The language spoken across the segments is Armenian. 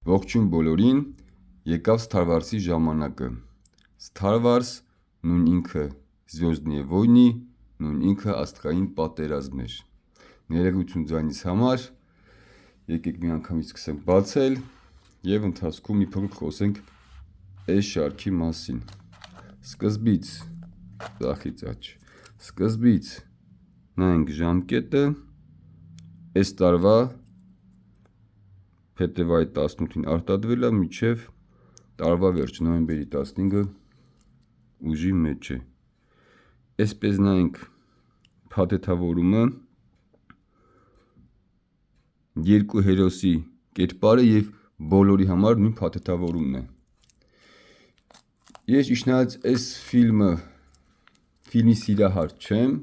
Ողջույն բոլորին, եկավ Star Wars-ի ժամանակը։ Star Wars նույն ինքը Զվյոզդնիե Վոյնի, նույն ինքը աստղային պատերազմ էր։ Ներողություն ձայնից համար, եկեք մի անգամից սկսենք բացել եւ ընթացքում մի փոքր խոսենք այս շարքի մասին։ Սկզբից ծախից աճ։ Սկզբից նայենք ժամկետը, այս տարվա փետրվարի 18-ին արտադրվել է մինչև տարվա վերջը նոյեմբերի 15-ը ուժի մեջ է։ Այսպես նայենք փաթեթավորումը, երկու հերոսի կերպարը եւ բոլորի համար նույն փաթեթավորումն է։ Ես իշխնած այս ֆիլմի սիրահար չեմ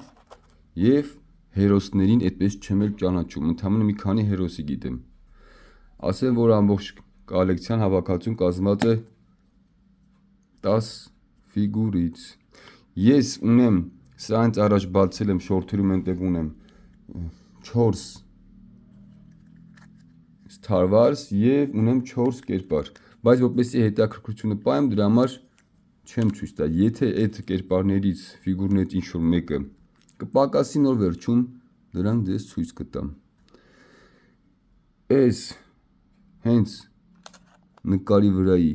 եւ հերոսներին այդպես չեմ էլ ճանաչում, ընդհանրապես մի քանի հերոսի գիտեմ։ Ասեմ, որ ամբողջ կոլեկցիան հավաքածուն կազմված է 10 ֆիգուրից։ Ես ունեմ, սրանից առաջ բացել եմ շորթերում, այնտեղ ունեմ 4 Star Wars եւ ունեմ 4 կերպար, բայց որպեսզի հետաքրքրությունը պահեմ, դրա համար չեմ ցույց տա։ Եթե այդ կերպարներից, ֆիգուրներից ինչ-որ մեկը կպակասի նոր վերջում, դրանք ձեզ ցույց կտամ։ Այս հենց նկարի վրայի,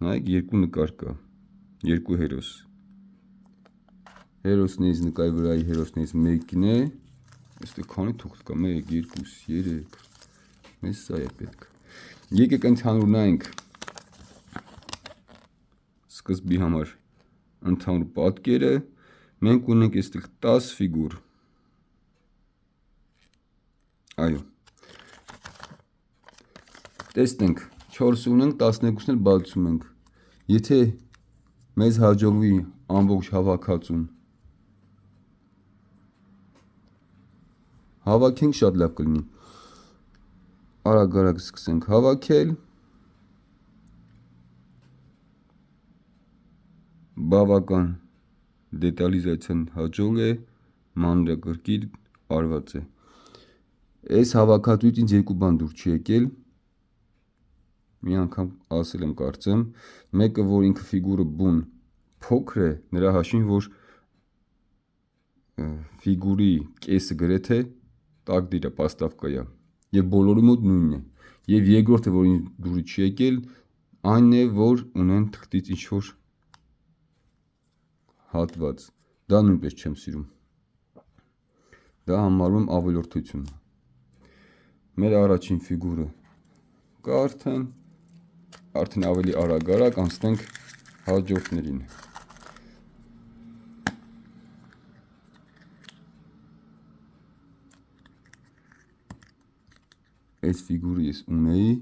նայեք, երկու նկար կա, երկու հերոս։ Հերոսներից նկարի վրայի հերոսներից մեկն է, այստեղ քանի թուղթ կա, 1, 2, 3, մեզ սա է պետք։ Եկեք ընդհանուր նայենք սկզբի համար ընդհանուր պատկերը, մենք ունենք այստեղ 10 ֆիգուր։ Այո։ Տեսնենք, 4 ունենք, 12-ն էլ բացում ենք։ Եթե մեզ հաջողվի ամբողջ հավաքածուն հավաքենք, շատ լավ կլինի։ Արագ սկսենք հավաքել։ Բավական դետալիզացիան հաջող է, մանրակրկիտ արված է։ Այս հավաքածուից ինձ երկու բան դուր չի եկել։ Մի անգամ ասել եմ կարծեմ, մեկը որ ինքը ֆիգուրը բուն փոքր է, նրա հաշվին որ ֆիգուրի կեսը գրեթե տակդիր է, պաստավկա է, եւ բոլորի մոտ նույնն է։ Եվ երկրորդը, որ ինձ դուրը չի եկել, այն է, որ ունեն թղթից ինչ որ հատված։ Դա նույնպես չեմ սիրում։ Դա համարում եմ ավելորդություն։ Մեր առաջին ֆիգուրը կա արդեն ավելի արագ անցնենք հաջորդներին։ Այս ֆիգուրը ես ունեի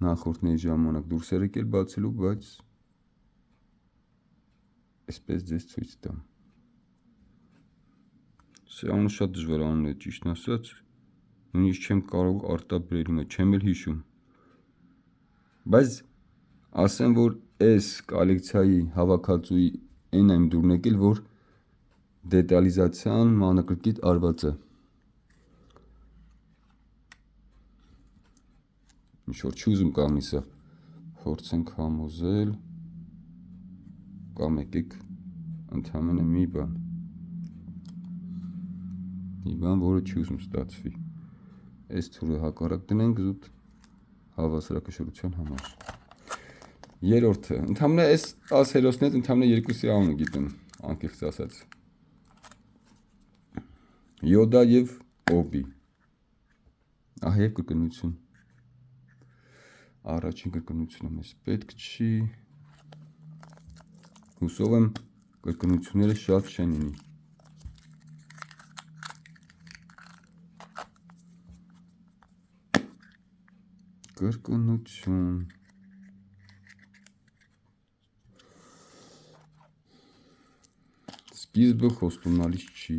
նախորդների ժամանակ դուրս էր եկել բացելու, բայց այսպես ձեզ ցույց տամ։ Սրանը շատ դժվար անուն է, ճիշտն ասած, նույնիսկ չեմ կարող արտաբերել, հիմա չեմ էլ հիշում։ Բայց ասեմ, որ այս կոլեկցիայի հավաքածուի այն եմ դուրն եկել, որ դետալիզացիան մանրակրկիտ արված է։ Ինչ որ չի ուզում կամիսը, փորձենք համոզել, կամ եկեք ընդհանրապես մի բան, որը չի ուզում ստացվի։ Այս թուրը հակառակ դնենք զուտ հավասարակշռության համար։ Երրորդը, ընդհանրապես այս 10 հերոսներից ընդհանրապես երկուսի անունը գիտեմ, անկեղծ ասած։ Յոդա եւ Օբի։ Ահա եւ կրկնություն։ Առաջին կրկնությունը մեզ պետք չի։ Հուսով եմ կրկնությունները շատ չեն լինի։ Կրկնություն։ Սկիզբը խոստումնալից չի։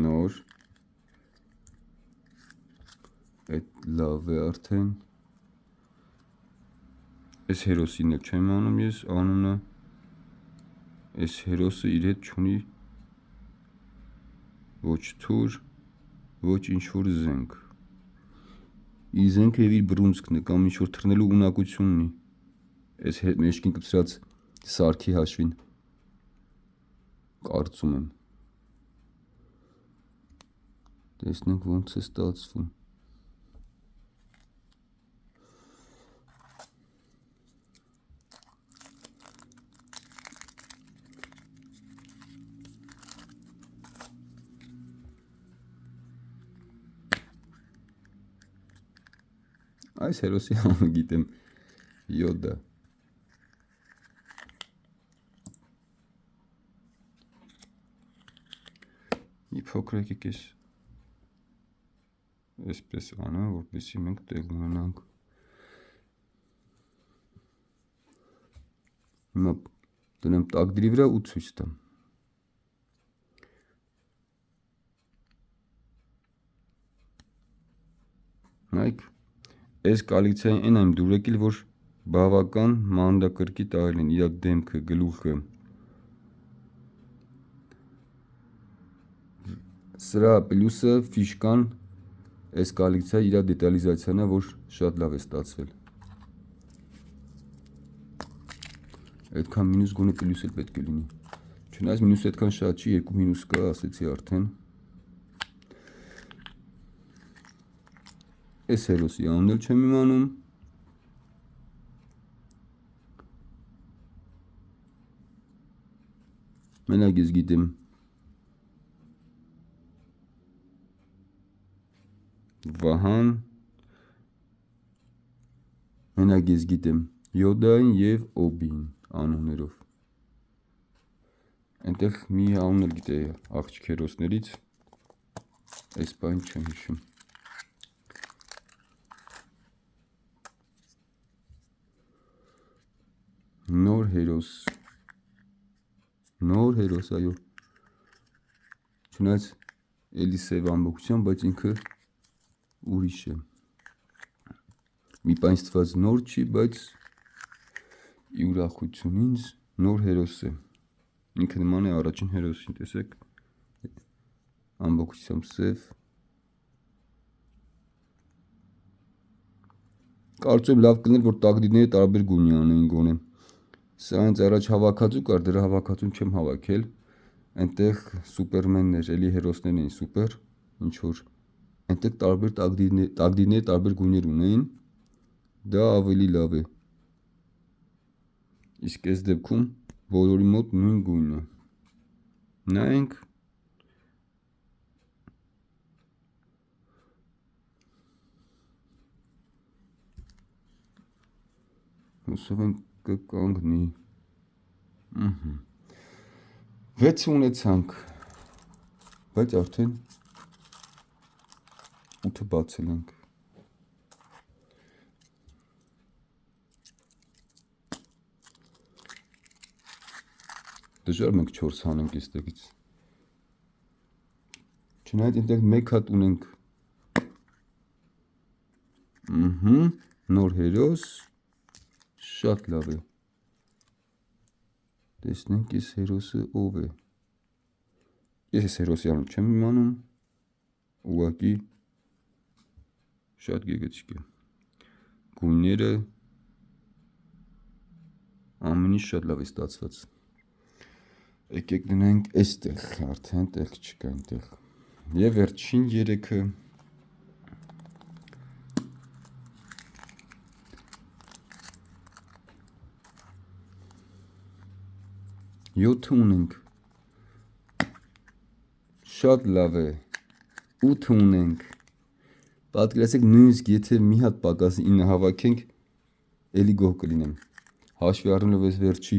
Նոր։ Այդ լավ է արդեն։ Այս հերոսին էլ չեմ անում ես անունը։ Այս հերոսը իր հետ չունի ոչ թուր, ոչ ինչ-որ զենք։ Իր զենքը և իր բռունցքն է կամ ինչ-որ թռնելու ունակություն ունի։ Այս մեջքին կպցրած սարքի հաշվին կարծում եմ։ Տեսնենք ոնց է ստացվում։ Այս հերոսի անունը գիտեմ, Յոդա։ Մի փոքր եկեք այսպես անա, որպեսզի մենք տեղ ունենանք։ Հիմա դնեմ տակդիրի վրա ու ցույց տամ։ Նայեք, այս կոլեկցիայի այն եմ դուր եկել, որ բավական մանրակրկիտ արել են իր դեմքը, գլուխը։ Սրա պլյուսը ֆիշկան այս կոլեկցիայի իր դետալիզացիան է, որ շատ լավ է ստացվել։ Այդքան մինուս գոնե պլյուս էլ պետք է լինի։ Չնայած մինուս այդքան շատ չի, 2 մինուս կա, ասեցի արդեն։ Այս հերոսի անունն էլ չեմ իմանում։ Մենակ ես գիտեմ Վահան, մենակ ես գիտեմ Յոդային և Օբին անուններով։ Այնտեղ մի անուն էլ գիտեի աղջիկ հերոսներից, այս բան չեմ հիշում։ Նոր հերոս, այո։ Չնայած էլի սև ամբողջությամբ, բայց ինքը ուրիշ է։ Մի բան ստված նոր չի, բայց ի ուրախություն ինձ նոր հերոս է։ Ինքը նման է առաջին հերոսին, տեսեք, ամբողջությամբ սև։ Կարծում եմ լավ կլիներ, որ տակդիրները տարբեր գույնի անեին գոնե։ Սա հենց առաջ հավաքածու կար, դրա հավաքածուն չեմ հավաքել, այնտեղ սուպերմենն էր, էլի հերոսներն էին սուպեր, ինչ-որ, այնտեղ տարբեր տակդիրները տարբեր գույներ ունեին, դա ավելի լավ է, իսկ այս դեպքում բոլորի մոտ նույն գույնն է, նայենք, հուսով ենք կկանգնի, 6 ունեցանք, բայց արդեն 8-ը բացել ենք։ Դժվար մենք 4 հանենք այստեղից։ Չնայած այնտեղ մեկ հատ ունենք։ Նոր հերոս, շատ լավ է։ Տեսնենք այս հերոսը ով է։ Ես այս հերոսի անուն չեմ իմանում, ուղղակի շատ գեղեցիկ է։ Գույները ամեն ինչ շատ լավ է ստացված։ Եկեք դնենք այստեղ, արդեն տեղ չկա այնտեղ։ Եվ վերջին 3-ը 7 ունենք, շատ լավ է, 8 ունենք, պատկերացրեք նույնիսկ եթե մի հատ պակաս 9 հավաքենք, էլի գոհ կլինեմ, հաշվի առնելով այս վերջի,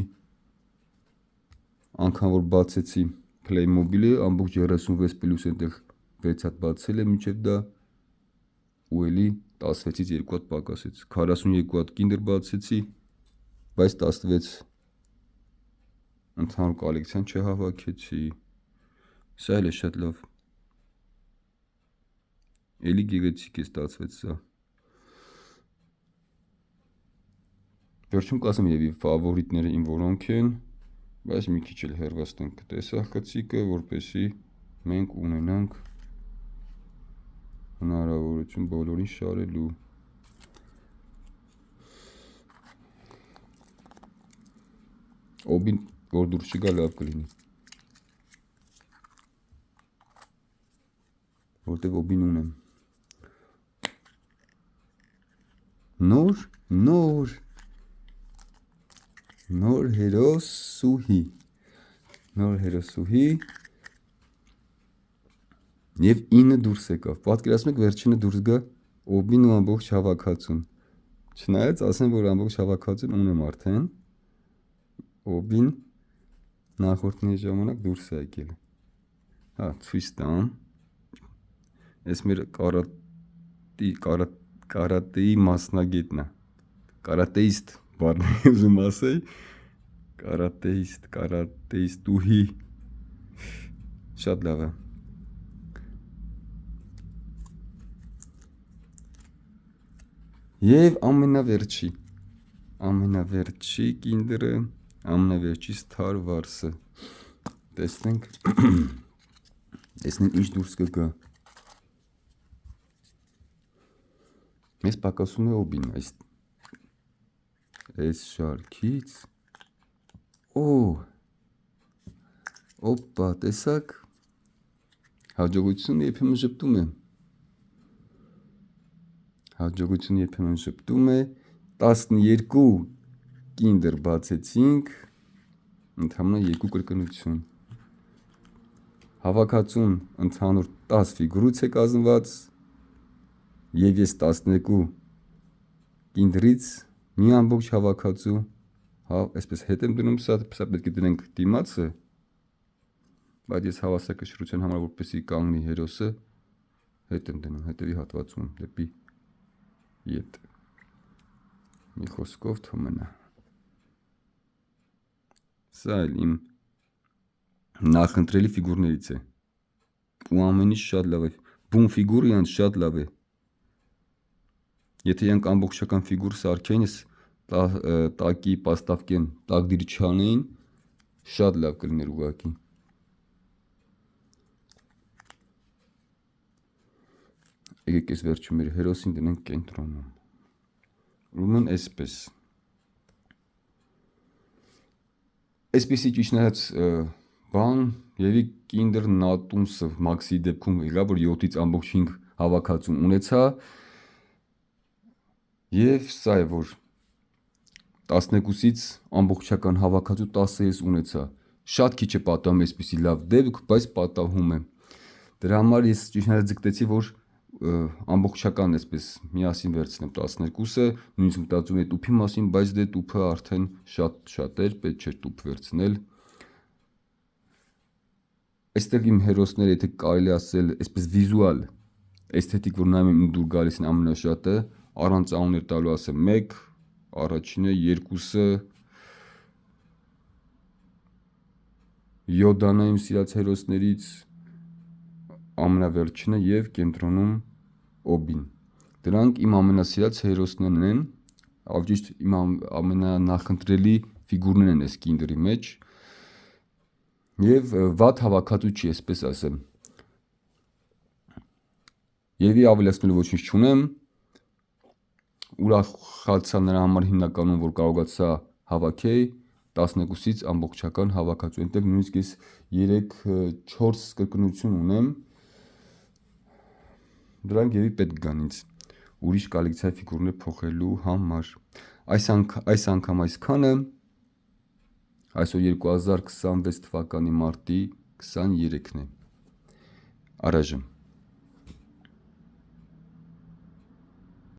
անգամ որ բացեցի Playmobil-ը, ամբողջ 36 պլյուս այնտեղ 6 հատ բացել է մինչև դա, ու էլի 16-ից 2 հատ պակասեց, 42 հատ Kinder բացեցի, բայց 16 ընդհանուր կոլեկցիան չհավաքեցի, սա էլ է շատ լավ, էլի գեղեցիկ է ստացվեց սա, վերջում կասեմ եւ ֆավորիտները իմ որոնք են, բայց մի քիչ էլ հեռվացնենք տեսախցիկը, որպեսզի մենք ունենանք հնարավորություն բոլորին շարելու։ Օբին որ դուրս չգա լավ կլինի, որտեղ օբին ունեմ։ Նոր հերոսուհի և 9 դուրս եկավ։ Պատկերացնում եք վերջինը դուրս գա օբին ու ամբողջ հավաքածուն։ Չնայած ասեմ, որ ամբողջ հավաքածուն ունեմ արդեն, օբին նախորդների ժամանակ դուրս է եկել։ Հա, ցույց տամ։ Այս մեր կարատեի մասնագետն է։ Կարատեիստ բառն ուզում ասեի, կարատեիստուհի։ Շատ լավ է։ Եվ ամենավերջի կինդերը, ամենավերջի Star Wars-ը։ Տեսնենք ինչ դուրս կգա։ Մեզ պակասում է օբին այս շարքից։ Օպա, տեսակ, հաջողությունը երբեմն ժպտում է, 12 կինդեր բացեցինք, ընդհանուր 2 կրկնություն։ Հավաքածուն ընդհանուր 10 ֆիգուրից է կազմված, և ես 12 կինդրից մի ամբողջ հավաքածու, այսպես հետ եմ դնում, սա պետք է դնենք դիմացը, բայց ես հավասարակշռության համար, որպեսզի կանգնի հերոսը, հետ եմ դնում, հետևի հատվածում, դեպի ետ։ Մի խոսքով թող մնա։ Սա էլ իմ նախընտրելի ֆիգուրներից է։ Ու ամեն ինչ շատ լավ է։ Բուն ֆիգուրը յանց շատ լավ է։ Եթե յանք ամբողջական ֆիգուր սարքեինս, տակի պաստավկեն, տակ դիր չանեին, շատ լավ կլիներ ուղղակի։ Եկեք այս վերջում մեր հերոսին դնենք կենտրոնում։ Ուրեմն այսպես։ Այսպիսի ճիշտ նայած բան, եւի կինդեր նատումսը մաքսի դեպքում եղավ, որ 7-ից ամբողջ 5 հավաքածուն ունեցա, եւ սա է, որ 12-ից ամբողջական հավաքածու 10-ը ես ունեցա։ Շատ քիչ է պատահում այսպիսի լավ դեպք, բայց պատահում է։ Դրա համար ես ճիշտ նայած ձգտեցի, որ ամբողջական այսպես միասին վերցնեմ 12-ը, նույնիսկ մտածում էի տուփի մասին, բայց դե տուփը արդեն շատ էր, պետք չէր տուփ վերցնել։ Այստեղ իմ հերոսները, եթե կարելի ասել, այսպես վիզուալ, էսթետիկ, որ նայում եմ դուր գալիս են ամենաշատը, առանց անուններ տալու ասեմ 1, առաջինը, 2-ը, Յոդանը իմ սիրած հերոսներից, ամենավերջինը եւ կենտրոնում օբին։ Դրանք իմ ամենասիրած հերոսներն են, ավելի ճիշտ իմ ամենանախընտրելի ֆիգուրներն են այս կինդերի մեջ։ Եվ վատ հավաքածու չի, այսպես ասեմ։ Եվի ավելացնելու ոչինչ չունեմ։ Ուրախացա նրա համար հիմնականում, որ կարողացա հավաքեի 12-ից ամբողջական հավաքածու։ Այնտեղ նույնիսկ ես 3-4 կրկնություն ունեմ։ Դրանք եւի պետք գան ինձ ուրիշ կոլեկցիայի ֆիգուրներ փոխելու համար։ Այս անգամ այսքանը։ Այսօր 2026 թվականի մարտի 23-ն է։ Առայժմ